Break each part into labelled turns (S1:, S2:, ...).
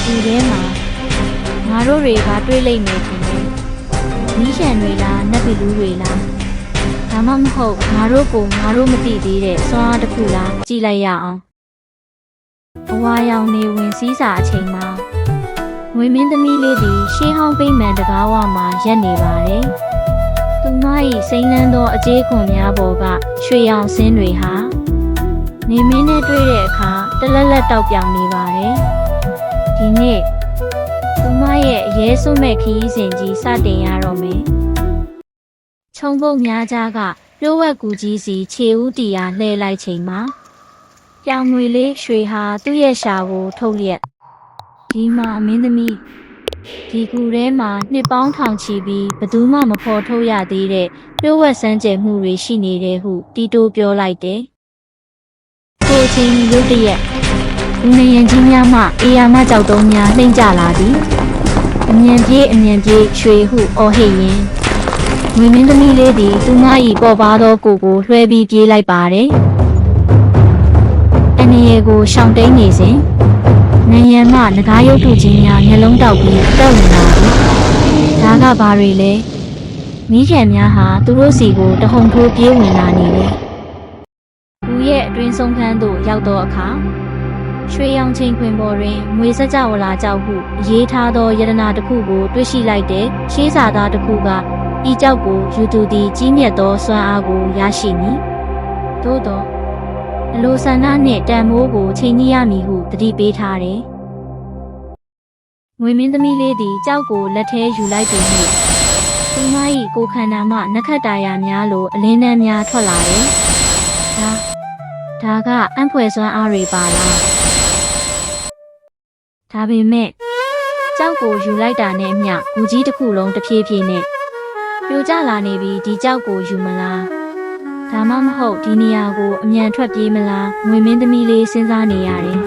S1: ကူထဲမှာငါတို့တွေကတွေးလိုက်နေတယ်နီးရှံတွေလားနတ်ပီလူတွေလားဒါမှမဟုတ်ငါတို့ကိုငါတို့မသိသေးတဲ့စွမ်းအားတစ်ခုလားကြည့်လိုက်ရအောင်အဝါရောင်နေဝင်စည်းစာအချိန်မှာငွေမင်းသမီးလေးသည်ရှေးဟောင်းပိမှန်တကားဝမှာရက်နေပါတယ်သူမ၏စိမ့်လန်းသောအကျေးခွန်များပေါ်ကရွှေရောင်စင်းတွေဟာနေမင်းနဲ့တွေ့တဲ့အခါတလက်လက်တောက်ပြောင်နေပါတယ်ဒီနေ့သူမရဲ့အရေးစွမဲ့ခရီးစဉ်ကြီးစတင်ရတော့မယ်ခြုံပုတ်များကြားကပြိုးဝက်ကူကြီးစီခြေဦးတီယာလှဲလိုက်ချိန်မှာပြောင်ငွေလေးရွှေဟာသူ့ရဲ့ရှာကိုထုတ်ရက်ဒီမှာမင်းသမီးဒီကူထဲမှာနှစ်ပေါင်းထောင်ချီပြီးဘသူမှမဖော်ထုတ်ရသေးတဲ့ပြိုးဝက်စမ်းကြယ်မှုတွေရှိနေတယ်ဟုတီတိုးပြောလိုက်တယ်ကိုအချင်းရုတ်တရက်လူနေရင်ကြီးများမှအေယာမကြောက်တုံးများနှိမ့်ကြလာသည်အမြန်ပြေးရွှေဟုအော်ဟစ်ရင်းငွေမင်းသမီးလေးသည်သူမ၏ပေါ်ပါသောကိုလွှဲပြီးပြေးလိုက်ပါတယ်အနေရကိုရှောင်တိန်နေစဉ်နယံမှငကားရုပ်ထုကြီးများမျက်လုံးတောက်ပြီးတက်ဝင်လာသည်ဒါကဘာတွေလဲမိခင်များဟာသူတို့စီကိုတဟုန်ထိုးပြေးဝင်လာနေတယ်ဘူးရဲ့အတွင်းဆုံးခန်းသို့ရောက်သောအခါရွှေရောင်ချင်းခွင်ပေါ်တွင်ငွေစကြဝဠာကြောက်ဟုရေးထားသောယတနာတစ်ခုကိုတွေ့ရှိလိုက်တဲ့ရှေးစာသားတစ်ခုကဤကြောက်ကိုယူသူသည်ကြီးမြတ်သောစွမ်းအားကိုရရှိမည်သို့သောအလိုဆန္ဒနှင့်တန်မိုးကိုချိန်ညှိရမည်ဟုတတိပေးထားတယ်ငွေမင်းသမီးလေးသည်ကြောက်ကိုလက်ထဲယူလိုက်ပြီးသူမ၏ကိုခန္ဓာမှနက္ခတ္တာယာများလိုအလင်းနှမ်းများထွက်လာတယ်ဒါကအံ့ဖွယ်စွမ်းအားတွေပါလားဒါပေမဲ့ကြောက်ကိုယူလိုက်တာနဲ့အမျှဂူကြီးတစ်ခုလုံးတဖြည်းဖြည်းနဲ့ပြိုကျလာနေပြီးဒီကြောက်ကိုယူမလားဒါမှမဟုတ်ဒီနေရာကိုအမြန်ထွက်ပြေးမလားငွေမင်းသမီးလေးစဉ်းစားနေရတယ်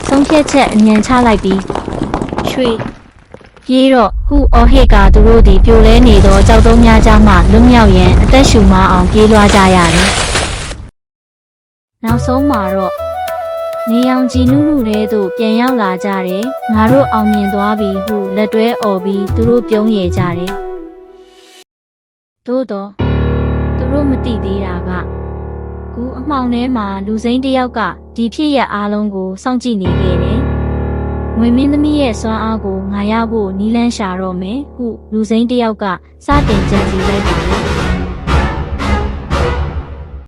S1: ဆုံးဖြတ်ချက်အမြန်ချလိုက်ပြီးရွှေပြေးတော့ခုအော်ဟစ်ကသူတို့ဒီပြိုလဲနေသောကြောက်တုံးများကြားမှလွတ်မြောက်ရန်အသက်ရှူမအောင်ပြေးလွှားကြရတယ်နောက်ဆုံးမှာတော့နေရောင်ကြည်နုနုတဲသို့ပြန်ရောက်လာကြတယ်ငါတို့အောင်မြင်သွားပြီဟုလက်တွဲអော်ပြီးသူတို့ပြုံးရကြတယ်သို့တော့သူတို့မသိသေးတာကကူအမှောင်ထဲမှာလူစိမ်းတစ်ယောက်ကဒီဖြစ်ရအားလုံးကိုစောင့်ကြည့်နေခဲ့တယ်ငွေမင်းသမီးရဲ့စွမ်းအားကိုငါရဖို့နီးလန်းရှာတော့မယ်ဟုလူစိမ်းတစ်ယောက်ကစတင်ကြံစည်လိုက်ပါတယ်